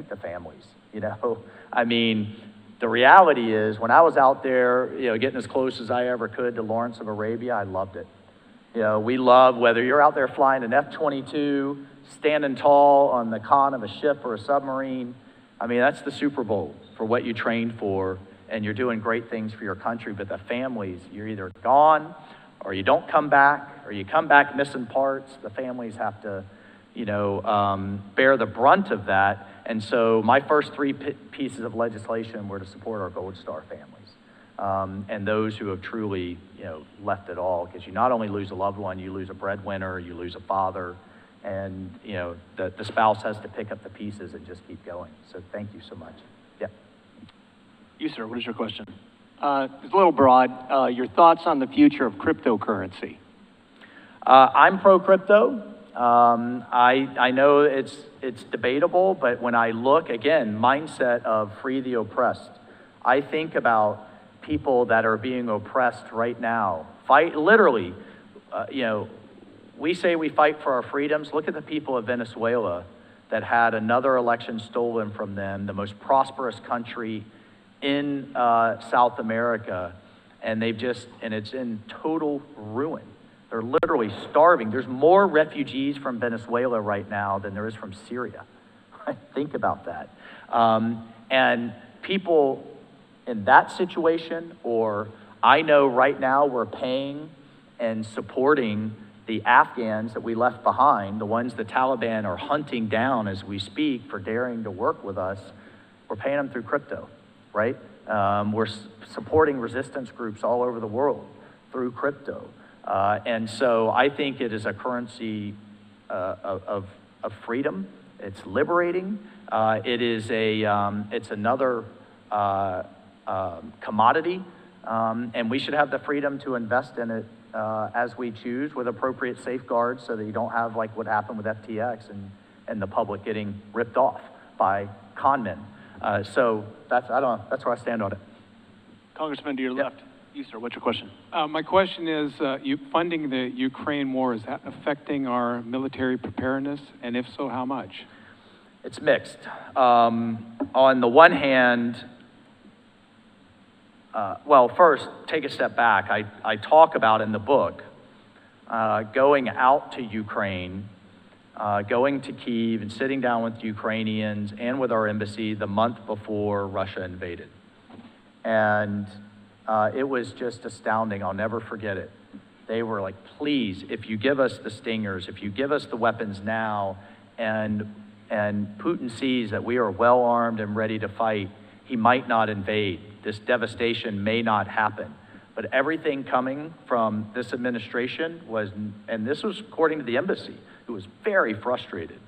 the families. You know, I mean, the reality is when I was out there, you know, getting as close as I ever could to Lawrence of Arabia, I loved it. You know, we love whether you're out there flying an F-22, standing tall on the con of a ship or a submarine. I mean, that's the Super Bowl for what you trained for, and you're doing great things for your country, but the families, you're either gone or you don't come back, or you come back missing parts. The families have to, you know, bear the brunt of that. And so my first three pieces of legislation were to support our Gold Star families and those who have truly, you know, left it all. Because you not only lose a loved one, you lose a breadwinner, you lose a father, and, you know, the spouse has to pick up the pieces and just keep going. So thank you so much. Yeah. You, sir, what is your question? It's a little broad. Your thoughts on the future of cryptocurrency? I'm pro-crypto. I know it's debatable, but when I look, again, mindset of free the oppressed, I think about people that are being oppressed right now. Fight, literally, you know, we say we fight for our freedoms. Look at the people of Venezuela that had another election stolen from them, the most prosperous country in South America, and it's in total ruin. They're literally starving. There's more refugees from Venezuela right now than there is from Syria. Think about that. And people in that situation, or I know right now we're paying and supporting the Afghans that we left behind, the ones the Taliban are hunting down as we speak for daring to work with us. We're paying them through crypto, right? We're supporting resistance groups all over the world through crypto. And so I think it is a currency of freedom. It's liberating. It's another commodity, and we should have the freedom to invest in it as we choose with appropriate safeguards so that you don't have like what happened with FTX and the public getting ripped off by con men. So that's where I stand on it. Congressman to your left. You, sir, what's your question? My question is, funding the Ukraine war, is that affecting our military preparedness? And if so, how much? It's mixed. On the one hand, well, first, take a step back. I talk about in the book going out to Ukraine, going to Kyiv and sitting down with Ukrainians and with our embassy the month before Russia invaded. And it was just astounding. I'll never forget it. They were like, please, if you give us the stingers, if you give us the weapons now, and Putin sees that we are well armed and ready to fight, he might not invade. This devastation may not happen. But everything coming from this administration was, and this was according to the embassy, who was very frustrated.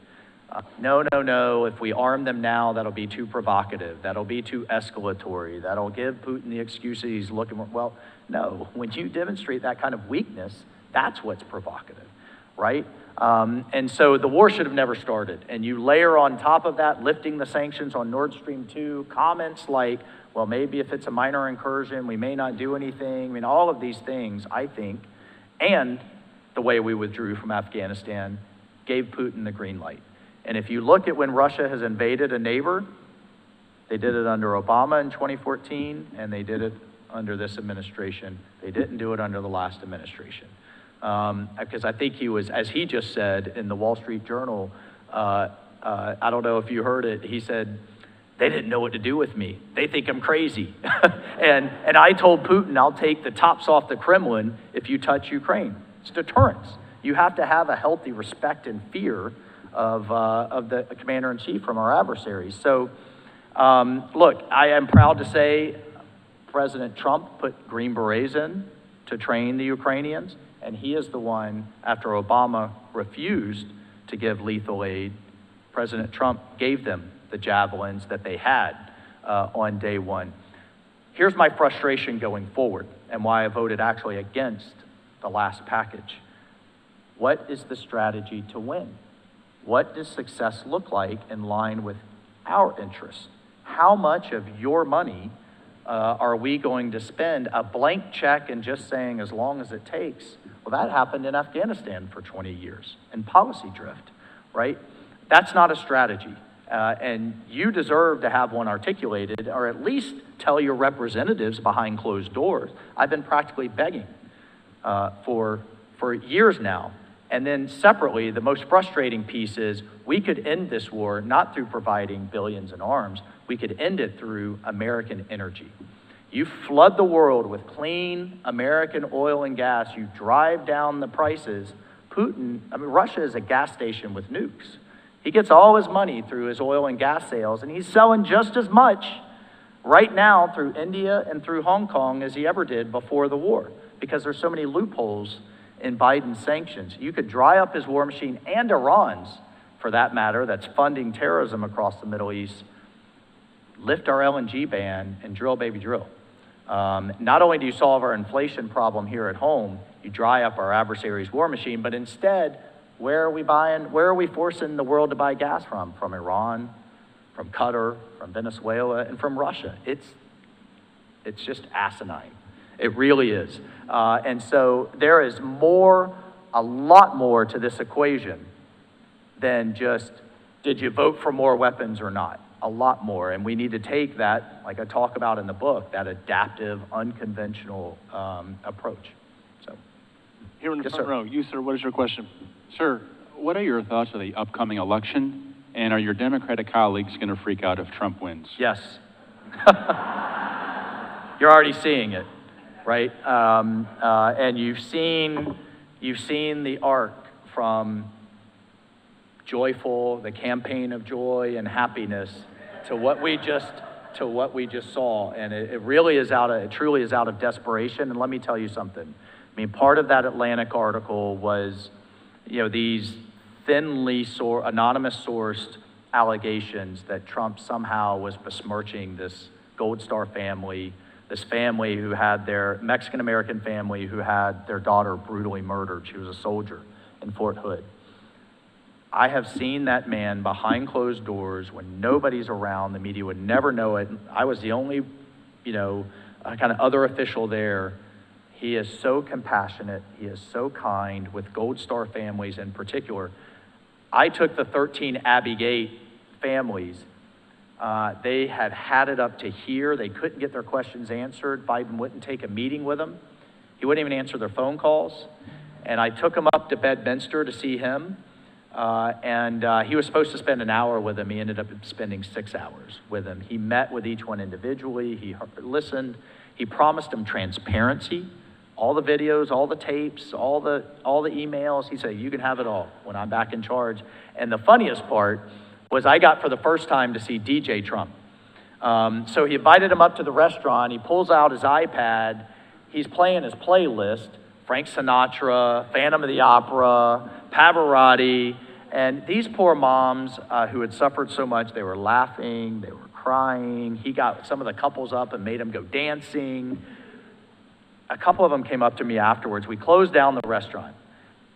No, if we arm them now, that'll be too provocative, that'll be too escalatory, that'll give Putin the excuse that he's looking for. Well, no, when you demonstrate that kind of weakness, that's what's provocative, right? And so the war should have never started. And you layer on top of that, lifting the sanctions on Nord Stream 2, comments like, well, maybe if it's a minor incursion, we may not do anything. I mean, all of these things, I think, and the way we withdrew from Afghanistan gave Putin the green light. And if you look at when Russia has invaded a neighbor, they did it under Obama in 2014, and they did it under this administration. They didn't do it under the last administration. Because I think he was, as he just said in the Wall Street Journal, I don't know if you heard it, he said, they didn't know what to do with me. They think I'm crazy. and I told Putin, I'll take the tops off the Kremlin if you touch Ukraine. It's deterrence. You have to have a healthy respect and fear of the commander-in-chief from our adversaries. So, look, I am proud to say President Trump put Green Berets in to train the Ukrainians, and he is the one, after Obama refused to give lethal aid, President Trump gave them the javelins that they had on day one. Here's my frustration going forward, and why I voted actually against the last package. What is the strategy to win? What does success look like in line with our interests. How much of your money are we going to spend a blank check and just saying as long as it takes? Well, that happened in Afghanistan for 20 years in policy drift, right? That's not a strategy. And you deserve to have one articulated, or at least tell your representatives behind closed doors. I've been practically begging for years now. And then separately, the most frustrating piece is we could end this war not through providing billions in arms, we could end it through American energy. You flood the world with clean American oil and gas, you drive down the prices. Russia is a gas station with nukes. He gets all his money through his oil and gas sales, and he's selling just as much right now through India and through Hong Kong as he ever did before the war, because there's so many loopholes in Biden's sanctions. You could dry up his war machine, and Iran's, for that matter, that's funding terrorism across the Middle East, lift our LNG ban, and drill, baby, drill. Not only do you solve our inflation problem here at home, you dry up our adversary's war machine, but instead, where are we forcing the world to buy gas from? From Iran, from Qatar, from Venezuela, and from Russia. It's just asinine. It really is. And so there is a lot more to this equation than just, did you vote for more weapons or not? A lot more. And we need to take that, like I talk about in the book, that adaptive, unconventional approach. So, here in the front row, you, sir, what is your question? Sir, what are your thoughts on the upcoming election? And are your Democratic colleagues going to freak out if Trump wins? Yes. You're already seeing it, right? And you've seen the arc from joyful, the campaign of joy and happiness, to what we just saw, and it truly is out of desperation. And let me tell you something. I mean, part of that Atlantic article was, these thinly anonymous sourced allegations that Trump somehow was besmirching this Gold Star family, this family who had their Mexican-American family who had their daughter brutally murdered. She was a soldier in Fort Hood. I have seen that man behind closed doors when nobody's around. The media would never know it. I was the only, kind of other official there. He is so compassionate. He is so kind with Gold Star families in particular. I took the 13 Abbey Gate families. They had it up to here. They couldn't get their questions answered. Biden wouldn't take a meeting with them. He wouldn't even answer their phone calls. And I took him up to Bedminster to see him. He was supposed to spend an hour with him. He ended up spending 6 hours with him. He met with each one individually. He listened. He promised them transparency, all the videos, all the tapes, all the emails. He said, you can have it all when I'm back in charge. And the funniest part was I got for the first time to see DJ Trump. So he invited him up to the restaurant. He pulls out his iPad. He's playing his playlist, Frank Sinatra, Phantom of the Opera, Pavarotti. And these poor moms who had suffered so much, they were laughing, they were crying. He got some of the couples up and made them go dancing. A couple of them came up to me afterwards. We closed down the restaurant,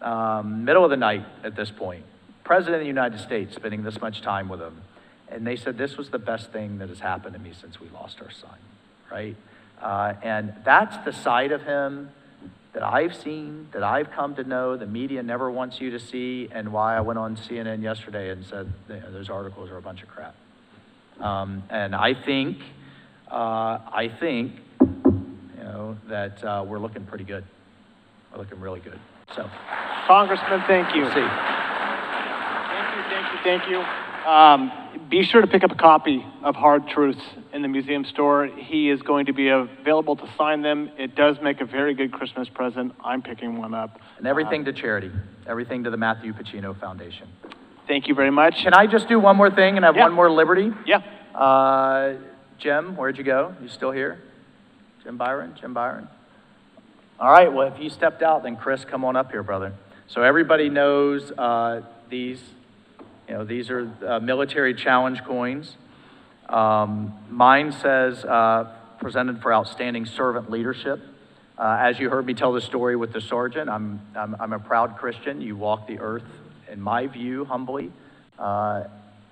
middle of the night at this point. President of the United States spending this much time with him. And they said, this was the best thing that has happened to me since we lost our son, right? And that's the side of him that I've seen, that I've come to know, the media never wants you to see, and why I went on CNN yesterday and said those articles are a bunch of crap. And I think that we're looking pretty good. We're looking really good. So, Congressman, thank you. See. Thank you. Be sure to pick up a copy of Hard Truths in the museum store. He is going to be available to sign them. It does make a very good Christmas present. I'm picking one up. And everything to charity. Everything to the Matthew Pacino Foundation. Thank you very much. Can I just do one more thing and have one more liberty? Yeah. Jim, where'd you go? You still here? Jim Byron? All right, well, if you stepped out, then Chris, come on up here, brother. So everybody knows these are military challenge coins. Mine says, presented for outstanding servant leadership. As you heard me tell the story with the sergeant, I'm a proud Christian. You walk the earth, in my view, humbly,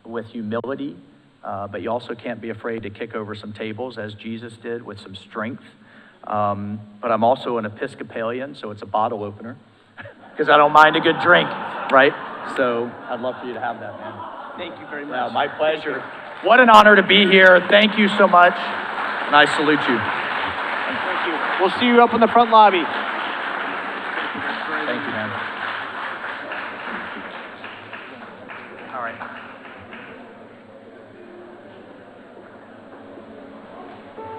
with humility, but you also can't be afraid to kick over some tables, as Jesus did, with some strength. But I'm also an Episcopalian, so it's a bottle opener, because I don't mind a good drink, right? So I'd love for you to have that, man. Thank you very much. Yeah, my pleasure. What an honor to be here. Thank you so much, and I salute you. Thank you. We'll see you up in the front lobby. Thank you, man. All right.